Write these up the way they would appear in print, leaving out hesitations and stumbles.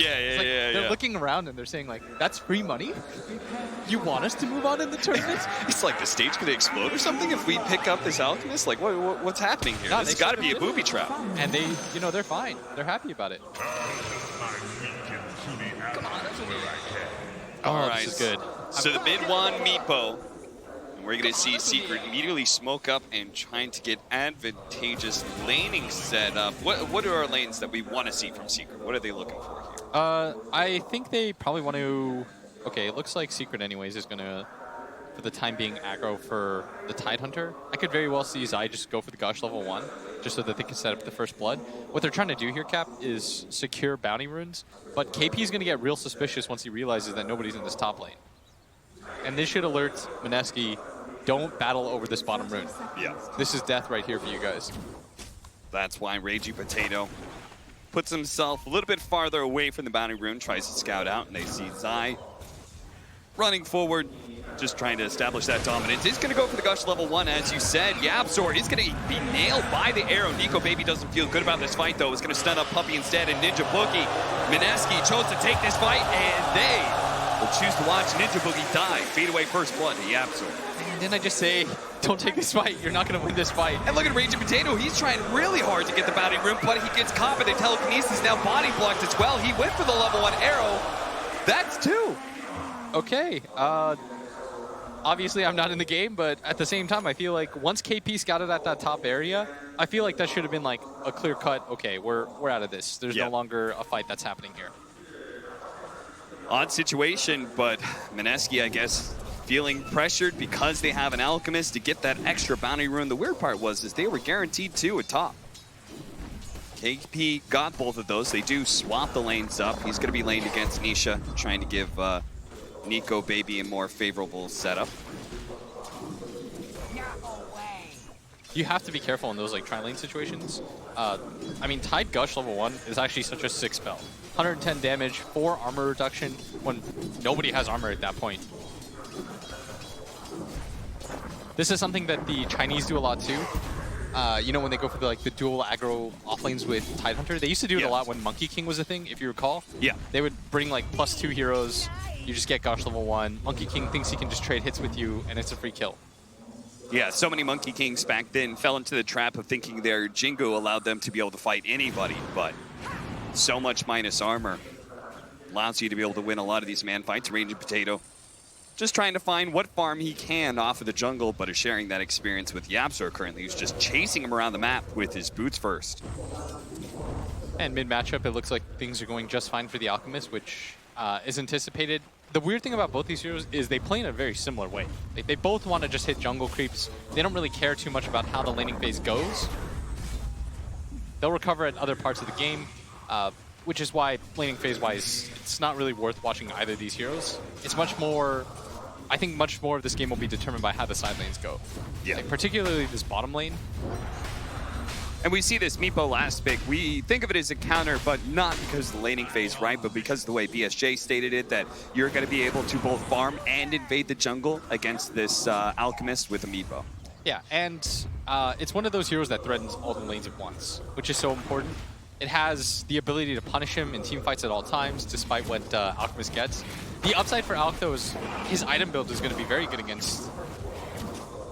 They're looking around and they're saying like, that's free money? You want us to move on in the tournament? It's like the stage gonna explode or something if we pick up this Alchemist? Like, what's happening here? No, This has got to be a booby trap. And they, they're fine. They're happy about it. All right. This is good. So the mid one, Meepo. And we're going to see Secret immediately smoke up and trying to get advantageous laning set up. What are our lanes that we want to see from Secret? What are they looking for here? I think they probably want to... Okay, it looks like Secret anyways is going to, for the time being, aggro for the Tidehunter. I could very well see Zai just go for the Gush level 1, just so that they can set up the first blood. What they're trying to do here, Cap, is secure bounty runes, but KP is going to get real suspicious once he realizes that nobody's in this top lane. And this should alert Mineski, don't battle over this bottom rune. Yeah. This is death right here for you guys. That's why Raging Potato puts himself a little bit farther away from the bounty rune, tries to scout out, and they see Zai running forward, just trying to establish that dominance. He's going to go for the Gush level 1, as you said. Yabzor is going to be nailed by the arrow. Nico Baby doesn't feel good about this fight, though. He's going to stun up Puppy instead, and Ninja Boogie. Mineski chose to take this fight, and they will choose to watch Ninja Boogie die. Fade away first blood to Yabzor. And then I just say, don't take this fight. You're not going to win this fight. And look at Raging Potato. He's trying really hard to get the bounty rune, but he gets caught by the telekinesis. Now body blocked as well. He went for the level 1 arrow. That's 2. Okay. Obviously, I'm not in the game, but at the same time, I feel like once KP scouted at that top area, I feel like that should have been like a clear cut. Okay, we're out of this. There's no longer a fight that's happening here. Odd situation, but Mineski, I guess, feeling pressured because they have an Alchemist to get that extra bounty rune. The weird part was is they were guaranteed 2 at top. KP got both of those. They do swap the lanes up. He's going to be laned against Nisha, trying to give Nico Baby a more favorable setup. You have to be careful in those like tri-lane situations. I mean, Tide Gush level 1 is actually such a sick spell. 110 damage, 4 armor reduction when nobody has armor at that point. This is something that the Chinese do a lot too. You know, when they go for the dual aggro offlanes with Tidehunter, they used to do it a lot when Monkey King was a thing, if you recall. Yeah. They would bring like +2 heroes, you just get Gush level 1. Monkey King thinks he can just trade hits with you, and it's a free kill. Yeah, so many Monkey Kings back then fell into the trap of thinking their Jingu allowed them to be able to fight anybody, but so much minus armor allows you to be able to win a lot of these man fights. Raging Potato just trying to find what farm he can off of the jungle, but is sharing that experience with Yabzor currently, who's just chasing him around the map with his boots first. And mid-matchup, it looks like things are going just fine for the Alchemist, which is anticipated. The weird thing about both these heroes is they play in a very similar way. They both want to just hit jungle creeps. They don't really care too much about how the laning phase goes. They'll recover at other parts of the game, which is why laning phase-wise, it's not really worth watching either of these heroes. It's much more... I think much more of this game will be determined by how the side lanes go. Yeah. Like, particularly this bottom lane. And we see this Meepo last pick. We think of it as a counter, but not because of the laning phase, right? But because of the way BSJ stated it, that you're going to be able to both farm and invade the jungle against this Alchemist with a Meepo. Yeah, and it's one of those heroes that threatens all the lanes at once, which is so important. It has the ability to punish him in team fights at all times, despite what Alchemist gets. The upside for Alch, though, is his item build is going to be very good against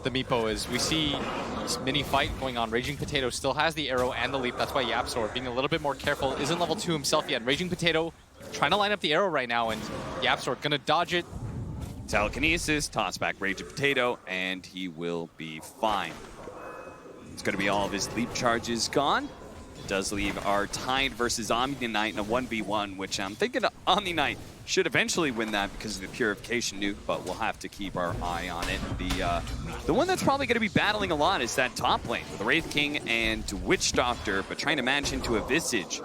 the Meepo. As we see this mini fight going on, Raging Potato still has the arrow and the leap. That's why Yabzor, being a little bit more careful, isn't level 2 himself yet. Raging Potato trying to line up the arrow right now, and Yabzor going to dodge it. Telekinesis, toss back Raging Potato, and he will be fine. It's going to be all of his leap charges gone. Does leave our Tide versus Omni Knight in a 1v1, which I'm thinking Omni Knight should eventually win that because of the Purification nuke, but we'll have to keep our eye on it. The one that's probably going to be battling a lot is that top lane with the Wraith King and Witch Doctor, but trying to manage into a Visage.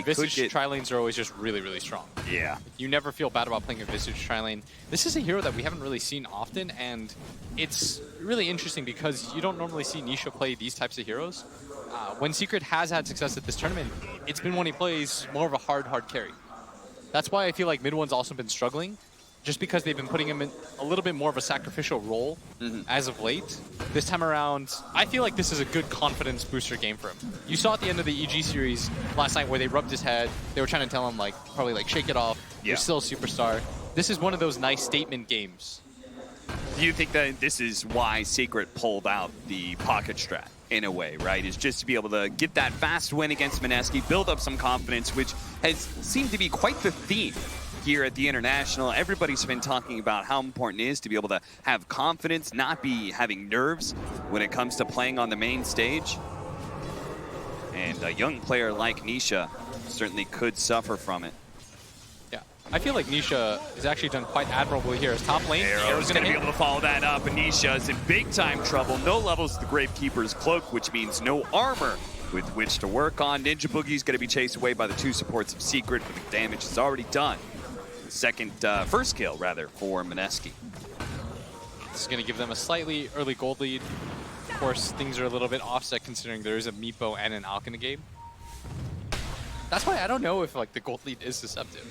Visage tri-lanes are always just really, really strong. Yeah. You never feel bad about playing a Visage tri-lane. This is a hero that we haven't really seen often, and it's really interesting because you don't normally see Nisha play these types of heroes. When Secret has had success at this tournament, it's been when he plays more of a hard carry. That's why I feel like mid one's also been struggling. just because they've been putting him in a little bit more of a sacrificial role as of late. This time around, I feel like this is a good confidence booster game for him. You saw at the end of the EG series last night where they rubbed his head. They were trying to tell him, like, probably like, shake it off. You're still a superstar. This is one of those nice statement games. Do you think that this is why Secret pulled out the pocket strat in a way, right? Is just to be able to get that fast win against Mineski, build up some confidence, which has seemed to be quite the theme here at the International. Everybody's been talking about how important it is to be able to have confidence, not be having nerves when it comes to playing on the main stage. And a young player like Nisha certainly could suffer from it. Yeah, I feel like Nisha has actually done quite admirably here as top lane. Arrow's going to be able to follow that up, and Nisha is in big time trouble. No levels to the Gravekeeper's Cloak, which means no armor with which to work on. Ninja Boogie's going to be chased away by the two supports of Secret, but the damage is already done. First kill, rather, for Mineski. This is going to give them a slightly early gold lead. Of course, things are a little bit offset considering there is a Meepo and an Alk in the game. That's why I don't know if like the gold lead is deceptive.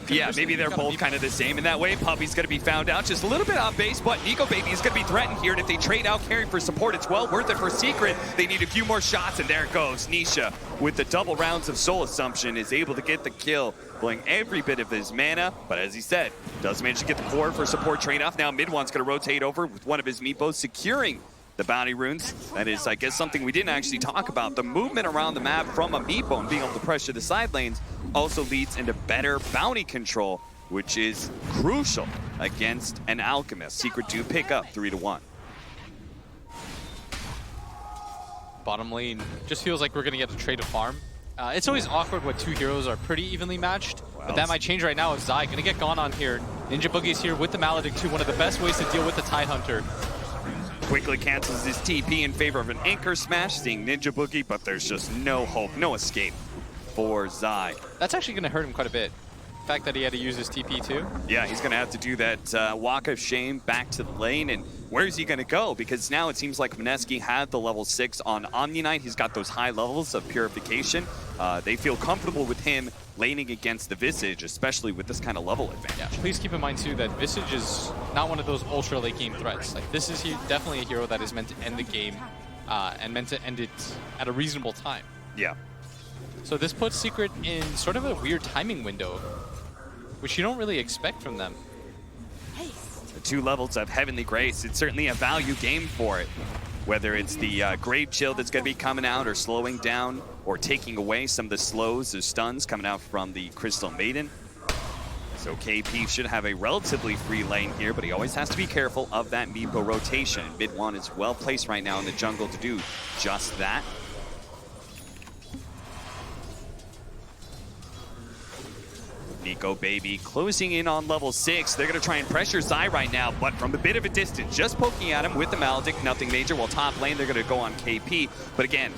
Yeah, maybe they're both kind of the same in that way. Puppy's going to be found out just a little bit off base, but Nico Baby is going to be threatened here. And if they trade out carrying for support, it's well worth it for Secret. They need a few more shots, and there it goes. Nisha, with the double rounds of Soul Assumption, is able to get the kill, blowing every bit of his mana. But as he said, does manage to get the core for support trade-off. Now Mid-One's going to rotate over with one of his Meepos, securing the bounty runes. That is, I guess, something we didn't actually talk about. The movement around the map from a Meepo and being able to pressure the side lanes also leads into better bounty control, which is crucial against an Alchemist. Secret do pick up 3-1. Bottom lane just feels like we're going to get a trade of farm. It's always awkward when two heroes are pretty evenly matched, but that might change right now. If Zai going to get gone on here. Ninja Boogie's here with the Maledict too, one of the best ways to deal with the Tidehunter. Quickly cancels his TP in favor of an Anchor Smash, seeing Ninja Boogie, but there's just no hope, no escape for Zai. That's actually going to hurt him quite a bit. The fact that he had to use his TP too. Yeah, he's going to have to do that walk of shame back to the lane, and where is he going to go? Because now it seems like Mineski had the level 6 on Omni Knight. He's got those high levels of purification. They feel comfortable with him laning against the Visage, especially with this kind of level advantage. Yeah, please keep in mind too that Visage is not one of those ultra late game threats. Like this is definitely a hero that is meant to end the game and meant to end it at a reasonable time. Yeah. So this puts Secret in sort of a weird timing window, which you don't really expect from them. The 2 levels of Heavenly Grace, it's certainly a value game for it. Whether it's the Grave Chill that's going to be coming out or slowing down or taking away some of the slows or stuns coming out from the Crystal Maiden. So KP should have a relatively free lane here, but he always has to be careful of that Meepo rotation. Mid-1 is well placed right now in the jungle to do just that. Nico Baby closing in on level 6. They're going to try and pressure Zai right now, but from a bit of a distance, just poking at him with the Maledict, nothing major. While top lane, they're going to go on KP. But again,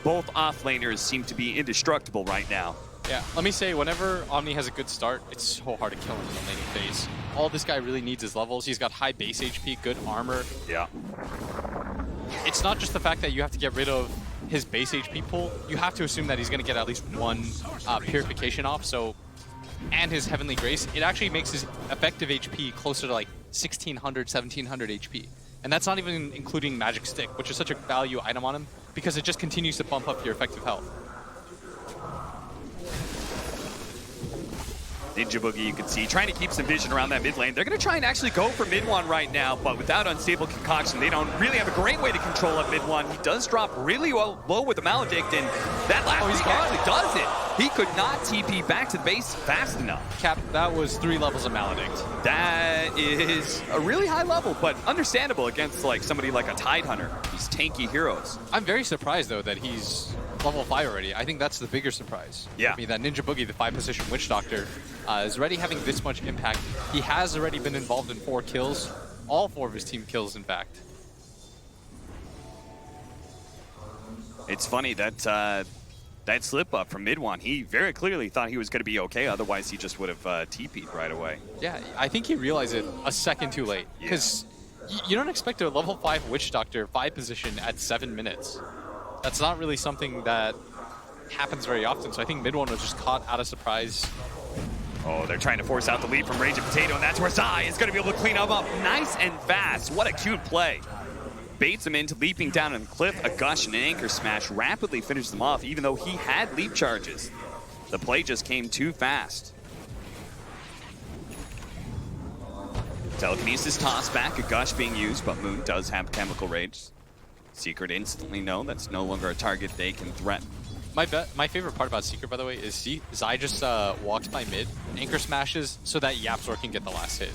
both off laners seem to be indestructible right now. Yeah, let me say, whenever Omni has a good start, it's so hard to kill him in the laning phase. All this guy really needs is levels. He's got high base HP, good armor. Yeah. It's not just the fact that you have to get rid of his base HP pool. You have to assume that he's going to get at least one purification off. So, and his Heavenly Grace, it actually makes his effective HP closer to like 1600, 1700 HP. And that's not even including Magic Stick, which is such a value item on him because it just continues to bump up your effective health. Ninja Boogie, you can see, trying to keep some vision around that mid lane. They're going to try and actually go for mid-1 right now, but without Unstable Concoction, they don't really have a great way to control up mid-1. He does drop really low with the Maledict, and that last pick actually does it. He could not TP back to the base fast enough. Cap, that was 3 levels of Maledict. That is a really high level, but understandable against like somebody like a Tidehunter. These tanky heroes. I'm very surprised, though, that he's level 5 already. I think that's the bigger surprise. Yeah. I mean, that Ninja Boogie, the 5-position Witch Doctor, is already having this much impact. He has already been involved in 4 kills. All 4 of his team kills, in fact. It's funny that that slip up from mid-1, he very clearly thought he was going to be okay. Otherwise, he just would have TP'd right away. Yeah, I think he realized it a second too late. Because you don't expect a level 5 Witch Doctor 5-position at 7 minutes. That's not really something that happens very often. So I think mid-1 was just caught out of surprise. Oh, they're trying to force out the lead from Raging Potato, and that's where Zai is going to be able to clean him up nice and fast. What a cute play. Baits him into leaping down on the cliff. A gush and an anchor smash rapidly finishes them off, even though he had leap charges. The play just came too fast. Telekinesis toss back, a gush being used, but Moon does have chemical rage. Secret instantly know that's no longer a target they can threaten. My favorite part about Secret, by the way, is Zai just walks by mid, anchor smashes so that Yapzor can get the last hit.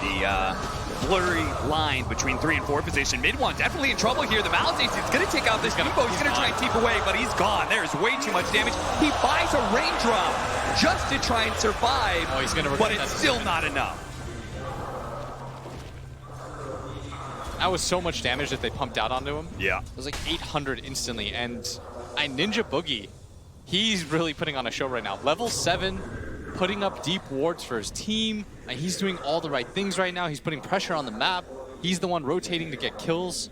The blurry line between 3 and 4 position. Mid one definitely in trouble here. The Malazes is going to take out this Depot. He's going to try and keep away, but he's gone. There's way too much damage. He buys a raindrop just to try and survive, oh, he's gonna but it's still not enough. That was so much damage that they pumped out onto him. Yeah. It was like 800 instantly, and Ninja Boogie, he's really putting on a show right now. Level 7, putting up deep wards for his team. And he's doing all the right things right now. He's putting pressure on the map. He's the one rotating to get kills.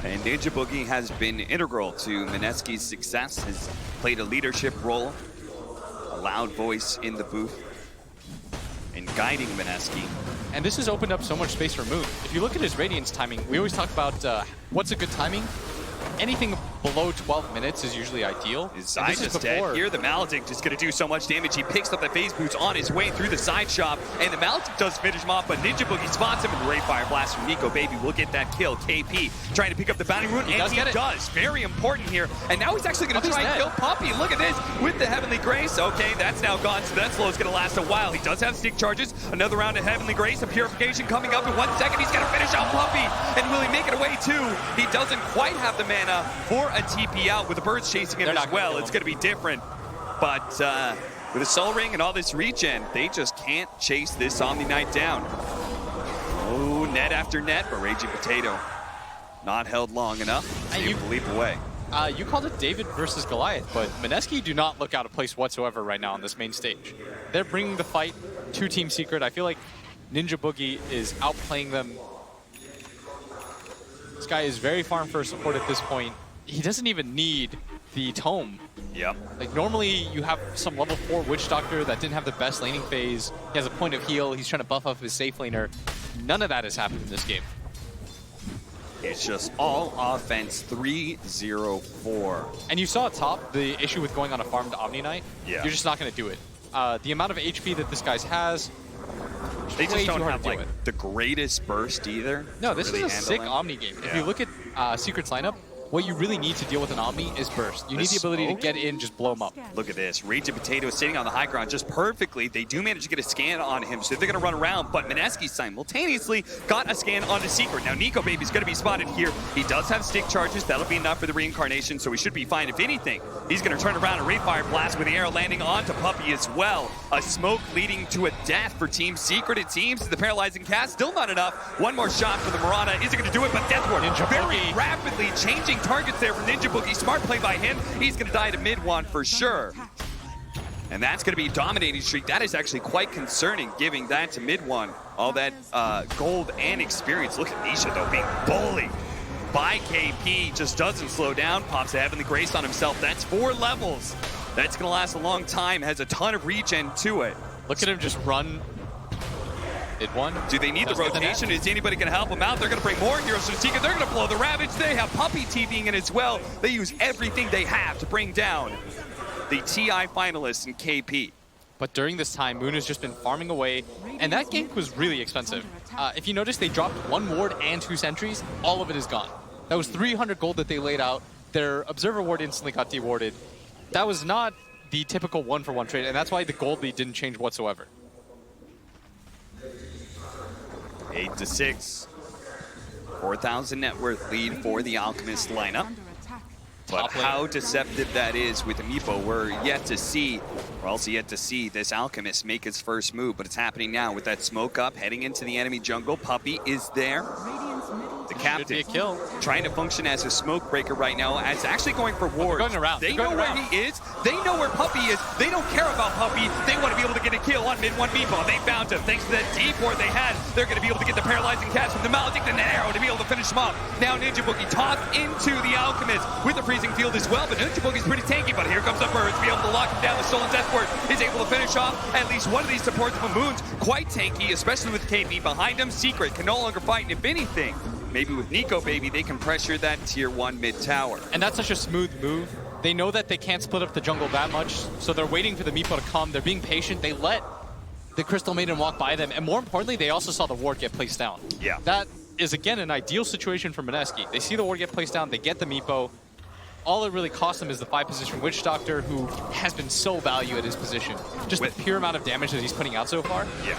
And Ninja Boogie has been integral to Mineski's success, has played a leadership role, a loud voice in the booth, and guiding Mineski. And this has opened up so much space for Moon. If you look at his Radiance timing, we always talk about what's a good timing. Anything below 12 minutes is usually ideal. His side just dead here. The Maledict is going to do so much damage. He picks up the phase boots on his way through the side shop, and the Maledict does finish him off, but Ninja Boogie spots him, and the Ray Fire Blast from Nico Baby will get that kill. KP trying to pick up the bounty rune, and he does. Very important here. And now he's actually going to try and kill Puppy. Look at this with the Heavenly Grace. Okay, that's now gone, so that slow is going to last a while. He does have stick charges. Another round of Heavenly Grace, a Purification coming up in 1 second. He's going to finish off Puppy, and will he make it away too? He doesn't quite have the mana for a TP out with the birds chasing him as well. It's going to be different. But with a Soul Ring and all this regen, they just can't chase this Omni Knight down. Oh, net after net, but Raging Potato not held long enough to be able to leap away. You called it David versus Goliath, but Mineski do not look out of place whatsoever right now on this main stage. They're bringing the fight to Team Secret. I feel like Ninja Boogie is outplaying them. This guy is very farm first support at this point. He doesn't even need the tome. Yep. Like normally you have some level 4 Witch Doctor that didn't have the best laning phase. He has a point of heal. He's trying to buff up his safe laner. None of that has happened in this game. It's just all offense, 3-0-4. And you saw at top the issue with going on a farm to Omni Knight. Yeah. You're just not going to do it. The amount of HP that this guy has, they just don't have like the greatest burst either. No, this is a sick Omni game. Yeah. If you look at Secret's lineup, what you really need to deal with an Omni is burst. You need the ability to get in, just blow him up. Look at this. Raging Potato is sitting on the high ground just perfectly. They do manage to get a scan on him, so they're going to run around, but Mineski simultaneously got a scan on the Secret. Now, Nico Baby's going to be spotted here. He does have stick charges. That'll be enough for the reincarnation, so he should be fine. If anything, he's going to turn around and Ray Fire Blast with the arrow landing onto Puppy as well. A smoke leading to a death for Team Secret. It seems the paralyzing cast, still not enough. One more shot for the Mirana. Is it going to do it? But Deathward very rapidly changing targets there from Ninja Boogie. Smart play by him. He's going to die to mid one for sure. And that's going to be a dominating streak. That is actually quite concerning, giving that to mid one. All that gold and experience. Look at Nisha, though, being bullied by KP. Just doesn't slow down. Pops a Heavenly Grace on himself. That's 4 levels. That's going to last a long time. Has a ton of regen to it. Look at him just run. Mid one. Do they need the rotation? Is anybody going to help them out? They're going to bring more heroes to Tika. They're going to blow the Ravage. They have Puppy TVing in as well. They use everything they have to bring down the TI finalists in KP. But during this time, Moon has just been farming away, and that gank was really expensive. If you notice, they dropped 1 ward and 2 sentries. All of it is gone. That was 300 gold that they laid out. Their Observer ward instantly got dewarded. That was not the typical 1-for-1 trade, and that's why the gold lead didn't change whatsoever. 8-6. 4,000 net worth lead for the Alchemist lineup. But how deceptive that is with Amiibo, we're yet to see. We're also yet to see this Alchemist make his first move, but it's happening now with that smoke up, heading into the enemy jungle. Puppy is there. The captain. Should be a kill. Trying to function as a smoke breaker right now, as actually going for wards. Going around. They know where he is. They know where Puppey is. They don't care about Puppey. They want to be able to get a kill on mid-1 Meatball. They found him. Thanks to that deep ward they had, they're going to be able to get the paralyzing catch from the Maledict and the arrow to be able to finish him off. Now Ninja Boogie tossed into the Alchemist with the freezing field as well, but Ninja Boogie's pretty tanky, but here comes the birds to be able to lock him down. The Stolen Death Ward is able to finish off at least one of these supports of Moon's. Quite tanky, especially with KB behind him. Secret can no longer fight, and if anything, maybe with Nico Baby, they can pressure that tier 1 mid tower. And that's such a smooth move. They know that they can't split up the jungle that much, so they're waiting for the Meepo to come. They're being patient. They let the Crystal Maiden walk by them, and more importantly, they also saw the ward get placed down. Yeah. That is, again, an ideal situation for Mineski. They see the ward get placed down, they get the Meepo. All it really costs them is the 5-position Witch Doctor, who has been so valued at his position. Just the pure amount of damage that he's putting out so far. Yeah.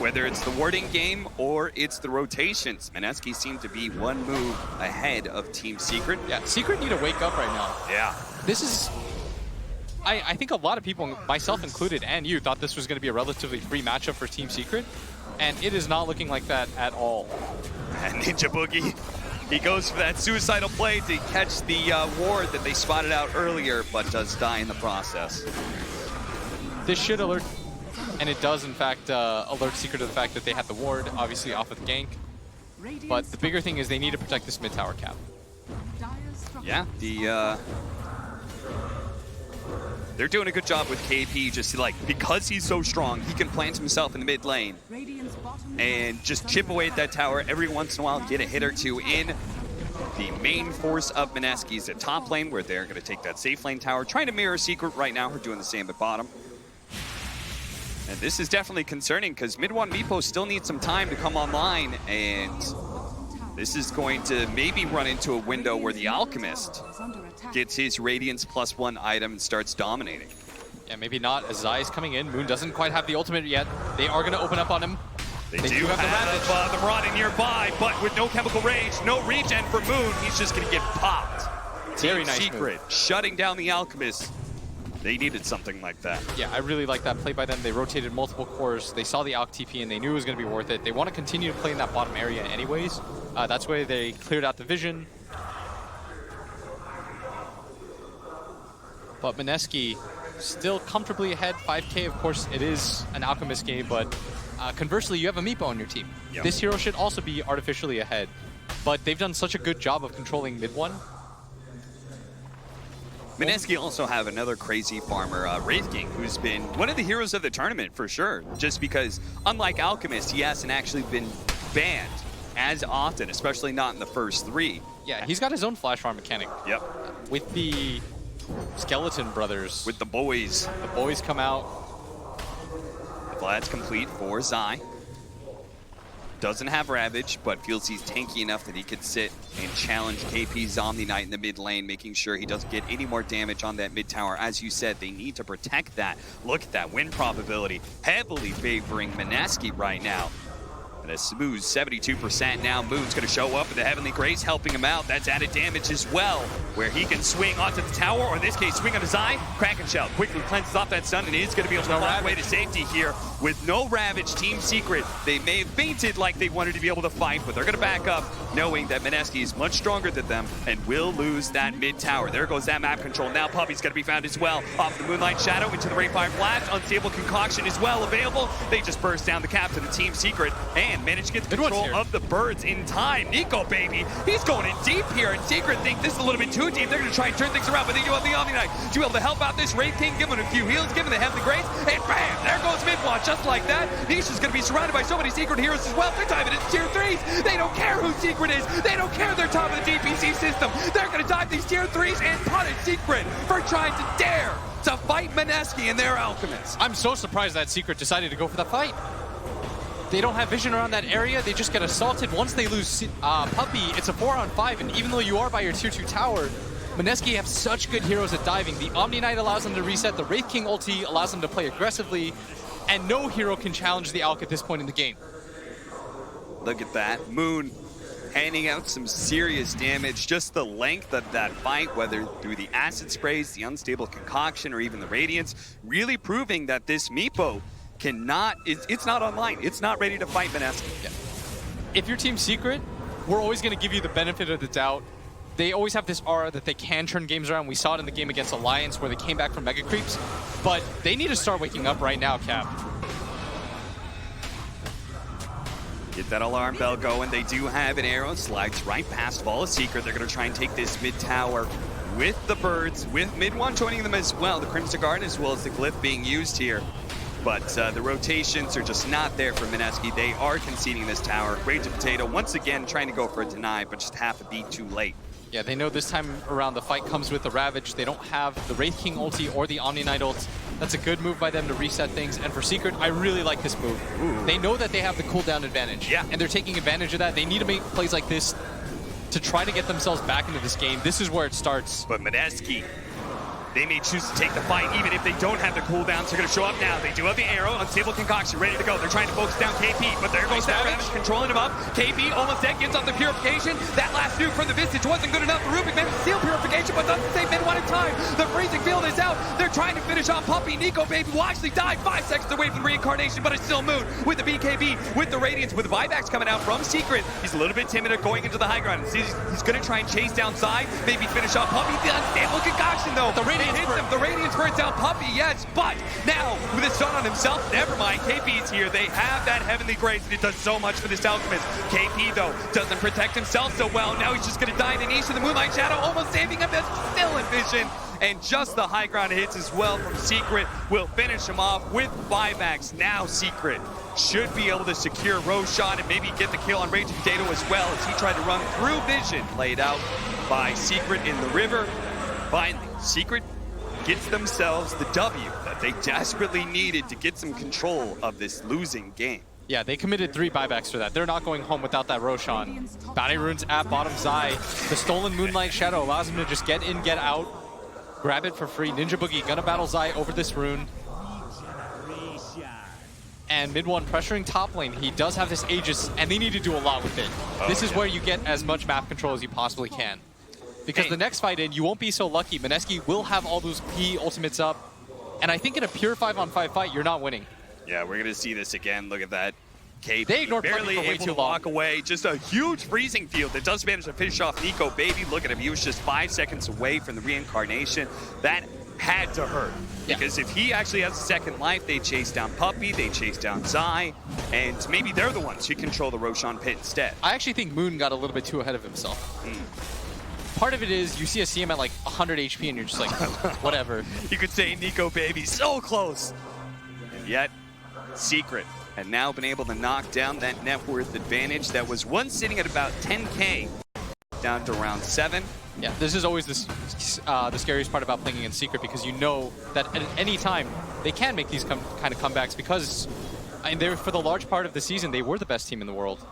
Whether it's the warding game or it's the rotations, Mineski seemed to be one move ahead of Team Secret. Yeah, Secret need to wake up right now. Yeah. This is... I think a lot of people, myself included, and you, thought this was going to be a relatively free matchup for Team Secret, and it is not looking like that at all. And Ninja Boogie, he goes for that suicidal play to catch the ward that they spotted out earlier, but does die in the process. This should alert, and it does in fact alert Secret to the fact that they had the ward, obviously off of the gank. But the bigger thing is they need to protect this mid tower cap. Yeah, they're doing a good job with KP, just like, because he's so strong, he can plant himself in the mid lane and just chip away at that tower every once in a while, get a hit or two in. The main force of Mineski's at top lane, where they're going to take that safe lane tower, trying to mirror Secret right now. We're doing the same at bottom. And this is definitely concerning, because mid-1 Meepo still needs some time to come online, and this is going to maybe run into a window where the Alchemist gets his Radiance +1 item and starts dominating. Yeah, maybe not, as Zai's coming in. Moon doesn't quite have the ultimate yet. They are going to open up on him. They do have the Marauder nearby, but with no Chemical Rage, no regen for Moon, he's just going to get popped. Very nice Secret move. shutting down the Alchemist. They needed something like that. Yeah, I really like that play by them. They rotated multiple cores. They saw the Alch TP and they knew it was going to be worth it. They want to continue to play in that bottom area anyways. That's why they cleared out the vision. But Mineski still comfortably ahead, 5K. Of course, it is an Alchemist game, but conversely, you have a Meepo on your team. Yep. This hero should also be artificially ahead. But they've done such a good job of controlling mid-1. Mineski also have another crazy farmer, Wraith King, who's been one of the heroes of the tournament for sure. Just because, unlike Alchemist, he hasn't actually been banned as often, especially not in the first 3. Yeah, he's got his own flash farm mechanic. Yep. With the Skeleton Brothers. With the boys. The boys come out. Vlad's complete for Zai. Doesn't have Ravage, but feels he's tanky enough that he could sit and challenge KP's Omni Knight in the mid lane, making sure he doesn't get any more damage on that mid tower. As you said, they need to protect that. Look at that win probability, heavily favoring Mineski right now. And a smooth 72% now. Moon's going to show up with the Heavenly Grace helping him out. That's added damage as well, where he can swing onto the tower, or in this case, swing on his eye. Kraken Shell quickly cleanses off that stun and is going to be able to walk away to safety here. With no Ravage, Team Secret, they may have fainted like they wanted to be able to fight, but they're going to back up, knowing that Mineski is much stronger than them and will lose that mid tower. There goes that map control. Now Puppey's going to be found as well. Off the Moonlight Shadow into the Rayfire Blast. Unstable Concoction as well available. They just burst down the captain of Team Secret and manage to get the control of the birds in time. Nico Baby, he's going in deep here, and Secret think this is a little bit too deep. They're going to try and turn things around, but they do have the Omni Knight to be able to help out this Wraith King, give him a few heals, give him the Heavenly Grace, and bam, there goes Midwatch, just like that. Nisha's going to be surrounded by so many Secret heroes as well. They're diving into tier 3s. They don't care who Secret is. They don't care they're top of the DPC system. They're going to dive these tier 3s and punish Secret for trying to dare to fight Mineski and their Alchemist. I'm so surprised that Secret decided to go for the fight. They don't have vision around that area. They just get assaulted. Once they lose Puppey, it's a 4-on-5, and even though you are by your tier 2 tower, Mineski have such good heroes at diving. The Omni Knight allows them to reset. The Wraith King ulti allows them to play aggressively, and no hero can challenge the Alch at this point in the game. Look at that. Moon handing out some serious damage. Just the length of that fight, whether through the acid sprays, the unstable concoction, or even the radiance, really proving that this Meepo cannot, it's not online. It's not ready to fight Mineski. Yeah. If you're Team Secret, we're always going to give you the benefit of the doubt. They always have this aura that they can turn games around. We saw it in the game against Alliance where they came back from Mega Creeps. But they need to start waking up right now, Cap. Get that alarm bell going. They do have an arrow. Slides right past Fall of Secret. They're going to try and take this mid tower with the birds, with mid one joining them as well. The Crimson Guard as well as the Glyph being used here. But the rotations are just not there for Mineski. They are conceding this tower. Rage of Potato once again trying to go for a deny, but just half a beat too late. Yeah, they know this time around the fight comes with the Ravage. They don't have the Wraith King ulti or the Omni Knight ult. That's a good move by them to reset things. And for Secret, I really like this move. Ooh. They know that they have the cooldown advantage. Yeah. And they're taking advantage of that. They need to make plays like this to try to get themselves back into this game. This is where it starts. But Mineski, they may choose to take the fight even if they don't have the cooldowns. They're going to show up now. They do have the arrow, unstable concoction, ready to go. They're trying to focus down KP, but there goes that Ravage, controlling him up. KP almost dead, gets off the purification. That last nuke from the Vistage wasn't good enough. The Rubik managed to steal purification, but doesn't save mid one in time. The freezing field is out. They're trying to finish off Puppy. Nico Baby will actually die 5 seconds away from reincarnation, but it's still Moon with the BKB, with the Radiance, with the buybacks coming out from Secret. He's a little bit timid at going into the high ground. He's going to try and chase down side, maybe finish off Puppy. The unstable concoction, though. The Radiance hits him. The Radiance burns out Puppy, yes, but now with a stun on himself, never mind. KP's here. They have that Heavenly Grace, and it does so much for this Alchemist. KP, though, doesn't protect himself so well. Now he's just going to die in the niche of the Moonlight Shadow, almost saving him, but still in vision. And just the high ground hits as well from Secret will finish him off with buybacks. Now Secret should be able to secure Roshan and maybe get the kill on Rage Potato as well as he tried to run through vision. Played out by Secret in the river. Finally, Secret gets themselves the W that they desperately needed to get some control of this losing game. Yeah, they committed 3 buybacks for that. They're not going home without that Roshan. Bounty Runes at bottom Zai. The stolen Moonlight Shadow allows him to just get in, get out, grab it for free. Ninja Boogie gonna battle Zai over this rune. And mid one pressuring top lane. He does have this Aegis, and they need to do a lot with it. This is where you get as much map control as you possibly can. Because the next fight in, you won't be so lucky. Mineski will have all those P ultimates up. And I think in a pure 5-on-5 fight, you're not winning. Yeah, we're going to see this again. Look at that. KP they ignored barely for way able too to long. walk away. Just a huge freezing field that does manage to finish off Nico Baby. Look at him. He was just 5 seconds away from the reincarnation. That had to hurt. Yeah. Because if he actually has a second life, they chase down Puppy, they chase down Zai, and maybe they're the ones who control the Roshan pit instead. I actually think Moon got a little bit too ahead of himself. Part of it is you see a CM at like 100 HP and you're just like, whatever. You could say Nico Baby so close. And yet, Secret had now been able to knock down that net worth advantage that was once sitting at about 10K down to round 7. Yeah, this is always the scariest part about playing against Secret because you know that at any time they can make these kind of comebacks because for the large part of the season, they were the best team in the world.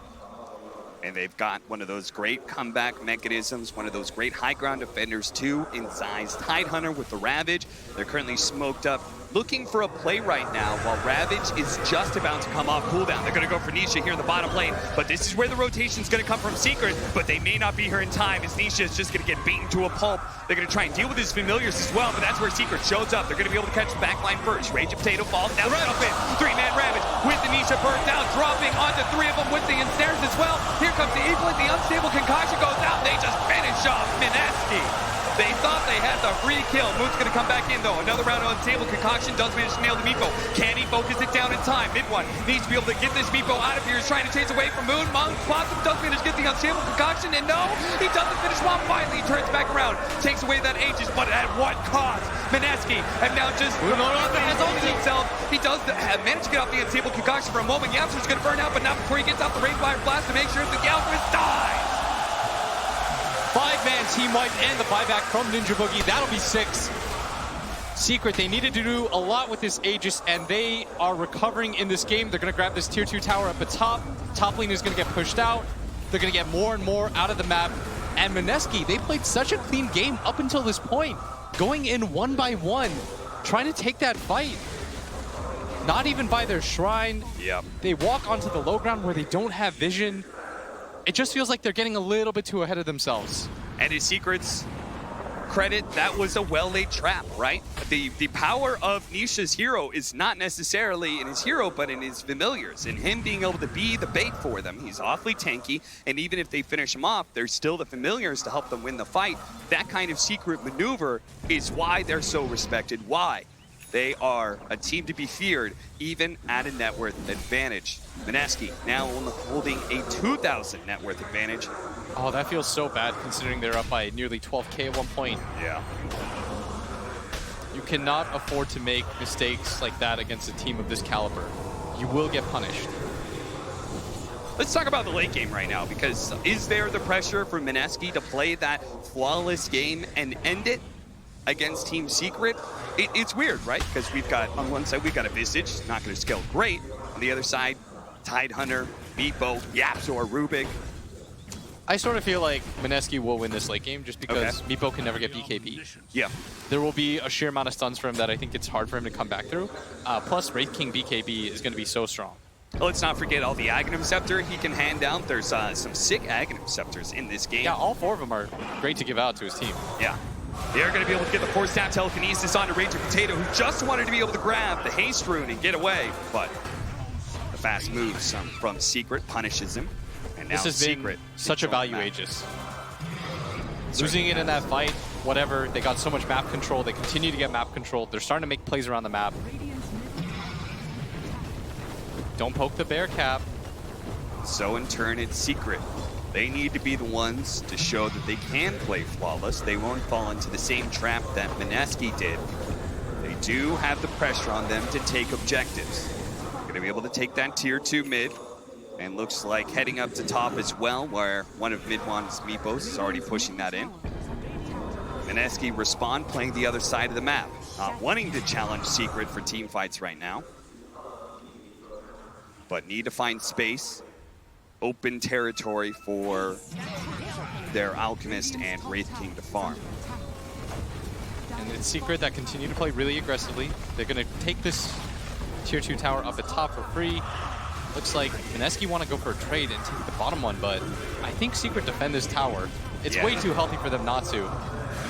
And they've got one of those great comeback mechanisms, one of those great high ground defenders too in Zai's Tidehunter with the Ravage. They're currently smoked up, looking for a play right now while Ravage is just about to come off cooldown. They're going to go for Nisha here in the bottom lane, but this is where the rotation is going to come from Secret, but they may not be here in time as Nisha is just going to get beaten to a pulp. They're going to try and deal with his familiars as well, but that's where Secret shows up. They're going to be able to catch the backline first. Rage of Potato falls down, right up in. 3-man Ravage with the Nisha burnt down, dropping onto 3 of them with the ensnares as well. Here comes the Eaglet, the unstable concoction goes out, they just finish off Mineski. They thought they had the free kill. Moon's going to come back in, though. Another round of unstable concoction does manage to nail the Meepo. Can he focus it down in time? Mid one needs to be able to get this Meepo out of here. He's trying to chase away from Moon. Mong spots him, does manage to get the unstable concoction, and no, he doesn't finish one. Finally, he turns back around, takes away that Aegis, but at what cost? Mineski, and now just himself. He does manage to get off the unstable concoction for a moment. Yapster's going to burn out, but not before he gets out the Rainfire Blast to make sure that the Alchemist dies. 5-man team wipe and the buyback from Ninja Boogie. That'll be 6. Secret, they needed to do a lot with this Aegis, and they are recovering in this game. They're going to grab this tier 2 tower up the top. Top lane is going to get pushed out. They're going to get more and more out of the map. And Mineski, they played such a clean game up until this point. Going in 1 by 1, trying to take that fight. Not even by their shrine. Yep. They walk onto the low ground where they don't have vision. It just feels like they're getting a little bit too ahead of themselves. And his Secrets, credit, that was a well-laid trap, right? The power of Nisha's hero is not necessarily in his hero, but in his familiars, and him being able to be the bait for them. He's awfully tanky, and even if they finish him off, there's still the familiars to help them win the fight. That kind of secret maneuver is why they're so respected, why they are a team to be feared, even at a net worth advantage. Mineski now holding a 2,000 net worth advantage. Oh, that feels so bad considering they're up by nearly 12K at one point. Yeah. You cannot afford to make mistakes like that against a team of this caliber. You will get punished. Let's talk about the late game right now, because is there the pressure for Mineski to play that flawless game and end it against Team Secret? It's weird, right? Because we've got, on one side, we've got a Visage, not going to scale great. On the other side, Tide Hunter, Meepo, Yapzor, Rubik. I sort of feel like Mineski will win this late game just because Meepo can never get BKB. Yeah. There will be a sheer amount of stuns for him that I think it's hard for him to come back through. Plus, Wraith King BKB is going to be so strong. Let's not forget all the Aghanim Scepter he can hand out. There's some sick Aghanim Scepters in this game. Yeah, all 4 of them are great to give out to his team. Yeah. They're going to be able to get the force down telekinesis onto Raging Potato, who just wanted to be able to grab the haste rune and get away. But the fast moves from Secret punishes him. And now this has Secret been such a value Aegis. Losing it in that fight, whatever, they got so much map control. They continue to get map control. They're starting to make plays around the map. Don't poke the bear cap. So in turn, it's Secret. They need to be the ones to show that they can play flawless. They won't fall into the same trap that Mineski did. They do have the pressure on them to take objectives. They're going to be able to take that tier 2 mid. And looks like heading up to top as well, where one of Midwan's Meepos is already pushing that in. Mineski Respawn playing the other side of the map. Not wanting to challenge Secret for team fights right now. But need to find space, open territory for their Alchemist and Wraith King to farm. And it's Secret that continue to play really aggressively. They're going to take this tier 2 tower up at top for free. Looks like Mineski want to go for a trade and take the bottom one, but I think Secret defend this tower. It's way too healthy for them not to.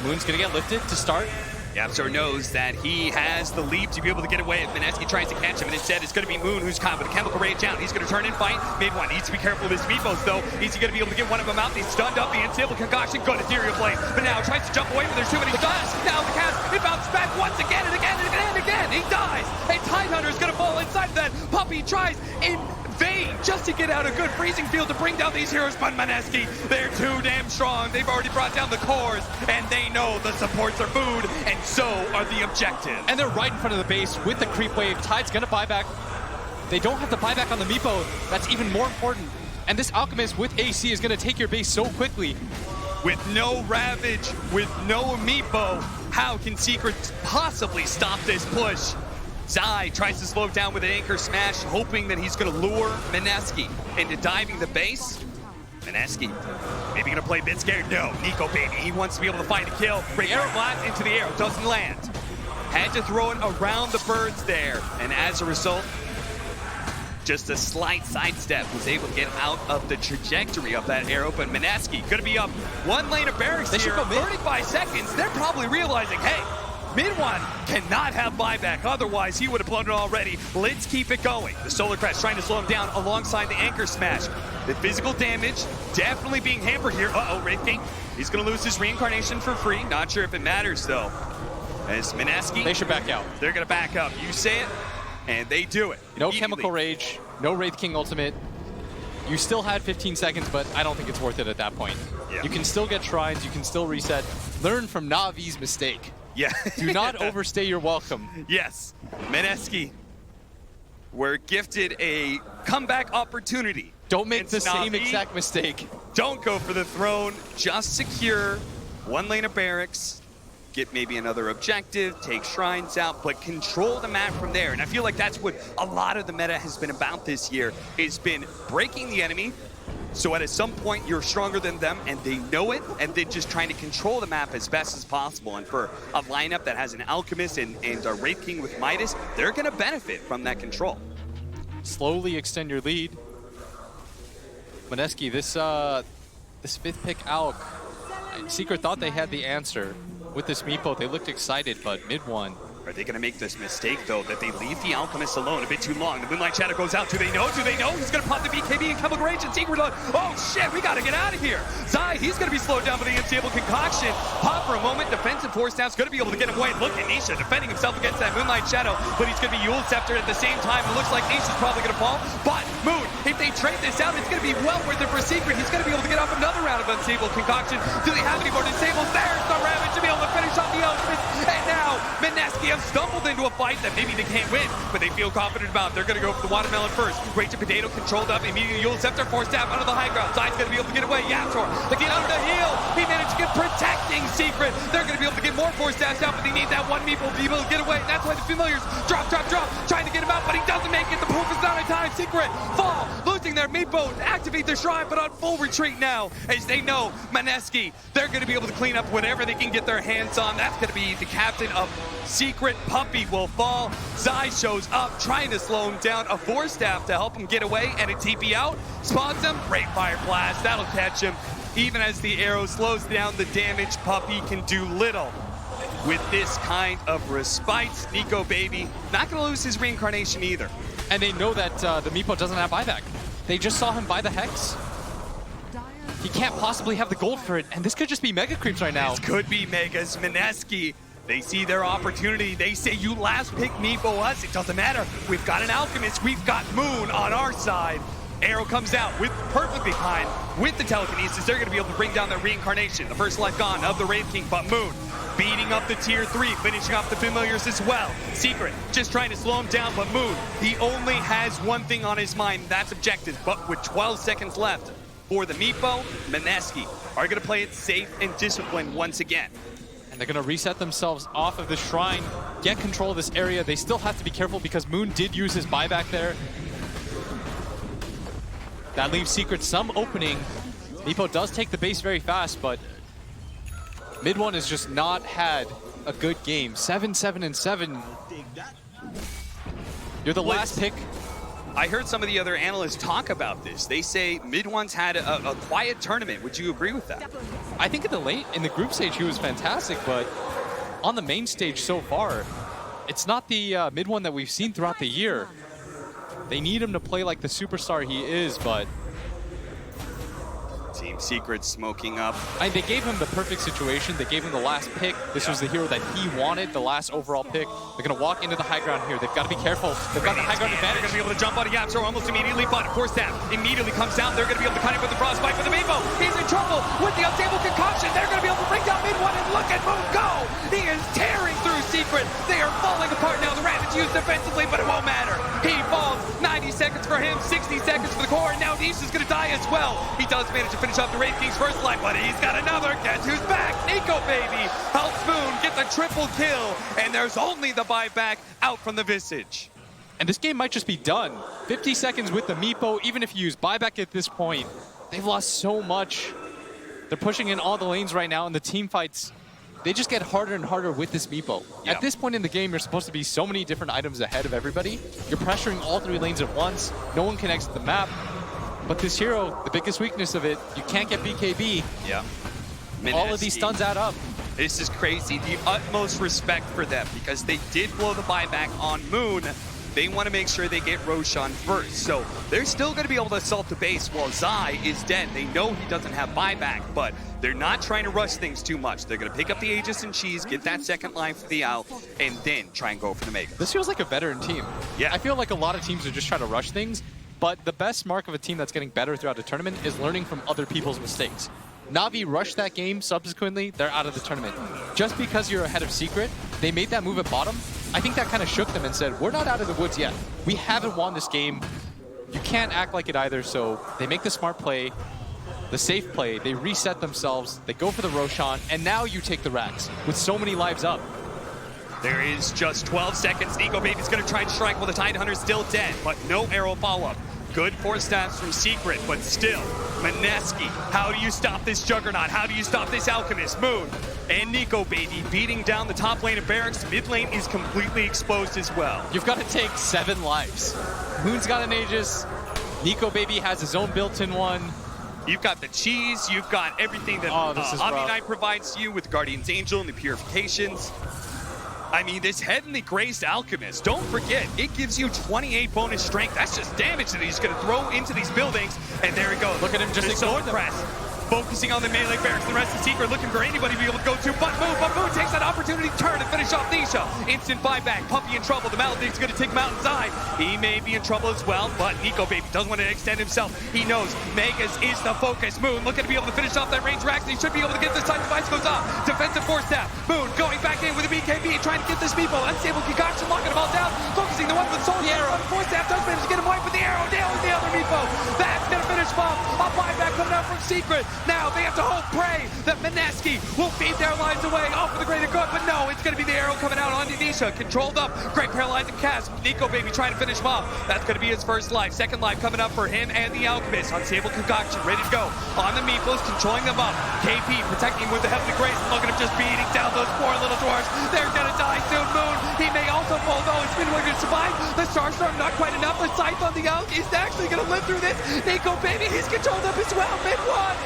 Moon's going to get lifted to start. Yapzor knows that he has the leap to be able to get away if Mineski tries to catch him, and instead it's going to be Moon who's caught with a Chemical Rage out. He's going to turn and fight. Mid-one needs to be careful of his Meepos, though. Is he going to be able to get one of them out? He's stunned up. The Unstable Concoction, good Ethereal Blade, but now tries to jump away, but there's too many stuns. Now the cast, it bounces back once again and again and again and again. He dies. And Tide Hunter is going to fall inside of that. Puppey tries in vain just to get out a good freezing field to bring down these heroes, but Mineski, they're too damn strong. They've already brought down the cores, and they know the supports are food, and so are the objectives. And they're right in front of the base with the creep wave. Tide's gonna buy back. They don't have to buy back on the Meepo. That's even more important. And this Alchemist with AC is gonna take your base so quickly. With no Ravage, with no Meepo, how can Secret possibly stop this push? Zai tries to slow down with an Anchor Smash, hoping that he's going to lure Mineski into diving the base. Mineski, maybe going to play a bit scared? No, Nico baby, he wants to be able to find a kill. Great arrow blast into the arrow, doesn't land. Had to throw it around the birds there, and as a result, just a slight sidestep, was able to get out of the trajectory of that arrow, but Mineski going to be up one lane of barracks here, 35 seconds. They're probably realizing, hey, Mid-one cannot have buyback, otherwise he would have blown it already. Let's keep it going. The Solar Crest trying to slow him down alongside the Anchor Smash. The physical damage definitely being hampered here. Uh-oh, Wraith King. He's going to lose his reincarnation for free. Not sure if it matters, though. As Mineski, they should back out. They're going to back up. You say it, and they do it. No Chemical Rage, no Wraith King ultimate. You still had 15 seconds, but I don't think it's worth it at that point. Yeah. You can still get shrines, you can still reset. Learn from Navi's mistake. Yeah. Do not overstay your welcome. Yes. Mineski were gifted a comeback opportunity. Don't make the same exact mistake. Don't go for the throne. Just secure one lane of barracks. Get maybe another objective, take shrines out, but control the map from there. And I feel like that's what a lot of the meta has been about this year. It's been breaking the enemy, so at some point you're stronger than them and they know it, and then just trying to control the map as best as possible. And for a lineup that has an Alchemist and a Wraith King with Midas, they're going to benefit from that control. Slowly extend your lead. Mineski, this 5th pick Alch, Secret thought they had the answer with this Meepo. They looked excited, but mid one. Are they going to make this mistake, though, that they leave the Alchemist alone a bit too long? The Moonlight Shadow goes out. Do they know? Do they know? He's going to pop the BKB and Chemical Rage and Secret Look. Oh, shit, we got to get out of here. Zai, he's going to be slowed down by the Unstable Concoction. Pop for a moment. Defensive force staff's going to be able to get him away. Look at Nisha defending himself against that Moonlight Shadow, but he's going to be Yule Scepter at the same time. It looks like Nisha's probably going to fall, but Moon, if they trade this out, it's going to be well worth it for Secret. He's going to be able to get off another round of Unstable Concoction. Do they have any more disables? There's the Ravage to be able to finish off the Alchemist. And now, Mineski have stumbled into a fight that maybe they can't win, but they feel confident about. They're going to go for the Watermelon first. Rage and Potato controlled up. Immediately, Yule Scepter forced down under the high ground. Zai's going to be able to get away. Yaptor, again under the heel. He managed to get protecting Secret. They're going to be able to get more force stabs out, but they need that one Meeple to be able to get away. That's why the Familiars drop, trying to get him out, but he doesn't make it. The proof is not in time. Secret fall, losing their Meeple to activate their shrine, but on full retreat now, as they know Mineski, they're going to be able to clean up whatever they can get their hands on. That's going to be the captain of Secret. Puppy will fall. Zai shows up, trying to slow him down. A force staff to help him get away, and a TP out. Spawns him. Great fire blast. That'll catch him. Even as the arrow slows down the damage, Puppy can do little with this kind of respite. Nico Baby not going to lose his reincarnation either. And they know that the Meepo doesn't have buyback. They just saw him buy the Hex. He can't possibly have the gold for it, and this could just be Mega Creeps right now. This could be Megas. Mineski, they see their opportunity. They say, you last pick Meepo us. It doesn't matter. We've got an Alchemist. We've got Moon on our side. Arrow comes out with perfectly timed with the telekinesis. They're going to be able to bring down their reincarnation. The first life gone of the Wraith King, but Moon beating up the tier 3, finishing off the Familiars as well. Secret just trying to slow him down, but Moon, he only has one thing on his mind. That's objectives. But with 12 seconds left for the Meepo, Mineski are going to play it safe and disciplined once again. They're going to reset themselves off of the shrine, get control of this area. They still have to be careful because Moon did use his buyback there. That leaves Secret some opening. Meepo does take the base very fast, but mid one has just not had a good game. 7-7-7. You're the last pick. I heard some of the other analysts talk about this. They say mid one's had a quiet tournament. Would you agree with that? I think in the group stage he was fantastic, but on the main stage so far, it's not the mid one that we've seen throughout the year. They need him to play like the superstar he is, but Team Secret smoking up. they gave him the perfect situation. They gave him the last pick. This was the hero that he wanted, the last overall pick. They're going to walk into the high ground here. They've got to be careful. They've got the high ground advantage. They're going to be able to jump on a Yapster almost immediately, but Force Staff immediately comes down. They're going to be able to cut him with the Frostbite for the Meepo. He's in trouble with the Unstable Concoction. They're going to be able to bring down mid one, and look at Moon go. He is tearing through Secret. They are falling apart now. The Ravage used defensively, but it won't matter. He falls. 90 seconds for him, 60 seconds for the core, and now Nisha's going to die as well. He does manage to finish off the Wraith King's first life, but he's got another. Guess who's back? Nico Baby helps Moon get the triple kill, and there's only the buyback out from the Visage. And this game might just be done. 50 seconds with the Meepo. Even if you use buyback at this point, they've lost so much. They're pushing in all the lanes right now, and the team fights, they just get harder and harder with this Meepo. Yeah. At this point in the game, you're supposed to be so many different items ahead of everybody. You're pressuring all 3 lanes at once. No one can exit the map. But this hero, the biggest weakness of it, you can't get BKB. Yeah. All of these stuns add up. This is crazy. The utmost respect for them because they did blow the buyback on Moon. They want to make sure they get Roshan first. So they're still going to be able to assault the base while Zai is dead. They know he doesn't have buyback, but they're not trying to rush things too much. They're going to pick up the Aegis and Cheese, get that second line for the Owl, and then try and go for the Mega. This feels like a veteran team. Yeah. I feel like a lot of teams are just trying to rush things, but the best mark of a team that's getting better throughout a tournament is learning from other people's mistakes. Na'Vi rushed that game, subsequently, they're out of the tournament. Just because you're ahead of Secret, they made that move at bottom. I think that kind of shook them and said, we're not out of the woods yet. We haven't won this game. You can't act like it either, so they make the smart play, the safe play, they reset themselves, they go for the Roshan, and now you take the racks with so many lives up. There is just 12 seconds. Nico Baby's going to try and strike while the Tidehunter's still dead, but no arrow follow-up. Good force stats from Secret, but still, Mineski, how do you stop this Juggernaut? How do you stop this Alchemist? Moon and Nico Baby beating down the top lane of Barracks. Mid lane is completely exposed as well. You've got to take 7 lives. Moon's got an Aegis. Nico Baby has his own built-in one. You've got the cheese, you've got everything that This is Omni rough. Knight provides to you with Guardian's Angel and the Purifications. I mean, this Heavenly Graced Alchemist, don't forget, it gives you 28 bonus strength. That's just damage that he's going to throw into these buildings. And there he goes. Look at him just ignore them. press. Focusing on the melee barracks, the rest of Secret looking for anybody to be able to go to. But Moon takes that opportunity to turn and finish off Nisha. Instant buyback, Puppy in trouble. The Maledict's going to take him out inside. He may be in trouble as well, but Nico Baby doesn't want to extend himself. He knows Megas is the focus. Moon looking to be able to finish off that range racks. He should be able to get this time. Device goes off. Defensive force tap. Moon going back in with a BKB, trying to get this meatball. Unstable concoction, locking them all down. Focusing the one with Soul Arrow. Force tap does manage to get him white with the arrow. Nails the other meatball. That's going to finish off. A buyback coming out from Secret. Now they have to hope, pray that Mineski will feed their lives away off for the greater good, but no, it's going to be the arrow coming out on Nisha. Controlled up, great paralyzing cast. Nico Baby trying to finish him off. That's going to be his first life. Second life coming up for him and the Alchemist. Unstable concoction, ready to go. On the Meeples, controlling them up. KP protecting him with the Heavenly Grace. Look at him just beating down those poor little dwarves. They're going to die soon. Moon, he may also fall though. It's been going to survive. The Starstorm, not quite enough. The Scythe on the Elk is actually going to live through this. Nico Baby, he's controlled up as well. Mid-one.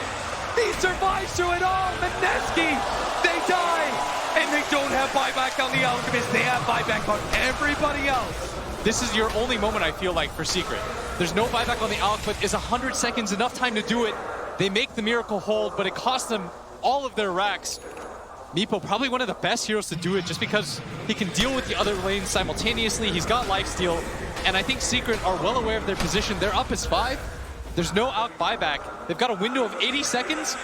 He survives through it all. Mineski, they die. And they don't have buyback on the Alchemist. They have buyback on everybody else. This is your only moment, I feel like, for Secret. There's no buyback on the Alchemist. Is 100 seconds enough time to do it? They make the miracle hold, but it costs them all of their racks. Meepo, probably one of the best heroes to do it just because he can deal with the other lanes simultaneously. He's got lifesteal, and I think Secret are well aware of their position. They're up as 5. There's no out buyback. They've got a window of 80 seconds.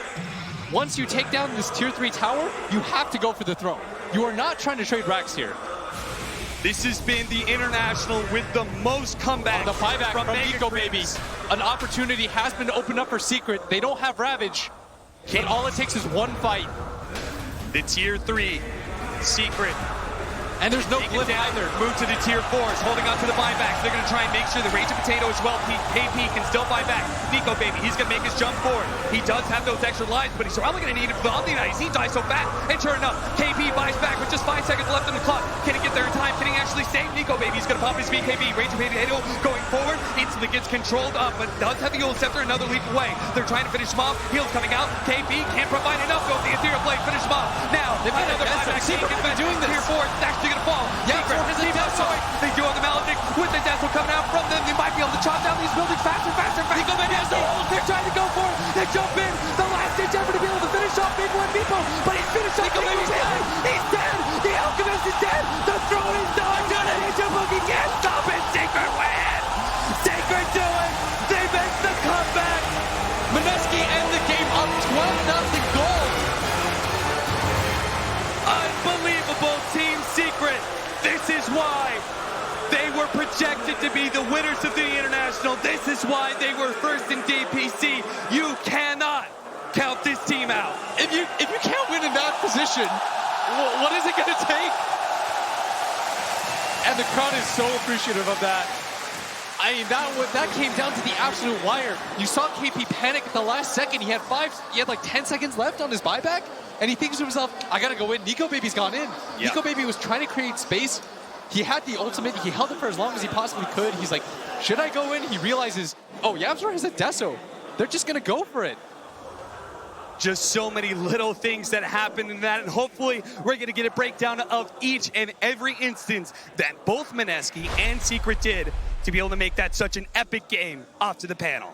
Once you take down this tier 3 tower, you have to go for the throne. You are not trying to trade racks here. This has been the International with the most comebacks. The buyback from Nico Baby. Babies. An opportunity has been opened up for Secret. They don't have Ravage, but all it takes is one fight. The tier 3 Secret. And there's no flip either. Move to the tier 4s, holding on to the buybacks. They're going to try and make sure the Rage of Potato as well. KP can still buy back. Nico Baby, he's going to make his jump forward. He does have those extra lives, but he's probably going to need it for the Omni Knight. He dies so fast. And sure enough, KP buys back with just 5 seconds left in the clock. Can he get there in time? Can he actually save Nico Baby? He's going to pop his BKB. Rage of Potato going forward. Instantly gets controlled up, but does have the Ult Scepter another leap away. They're trying to finish him off. Heals coming out. KP can't provide enough. Go with the Ethereal Blade. Finish him off. Now, They've got another buyback. Secret doing this. Tier 4 is actually going to fall. Yeah, They do have the Maledict with the Dazzle coming out from them. They might be able to chop down these buildings faster. Nico Baby has the ult. They're trying to go for it. They jump in. The last ditch effort to be able to finish off Big One Meepo, but he's finished off Nico Baby's dead. He's dead. The Alchemist is dead. The throne is done. He can't stop it. Secret win. Secret do it. They make the comeback. Mineski end the game up 12-0 gold. Unbelievable Team Secret. This is why they were projected to be the winners of the International. This is why they were first in DPC. You cannot count this team out. If you can't win in that position, what is it going to take? And the crowd is so appreciative of that. I mean, that came down to the absolute wire. You saw KP panic at the last second. He had like 10 seconds left on his buyback, and he thinks to himself, I gotta go in. Nico Baby's gone in. Yeah. Nico Baby was trying to create space. He had the ultimate. He held it for as long as he possibly could. He's like, should I go in? He realizes, oh, Yabzor has a Deso. They're just gonna go for it. Just so many little things that happened in that, and hopefully we're going to get a breakdown of each and every instance that both Mineski and Secret did to be able to make that such an epic game off to the panel.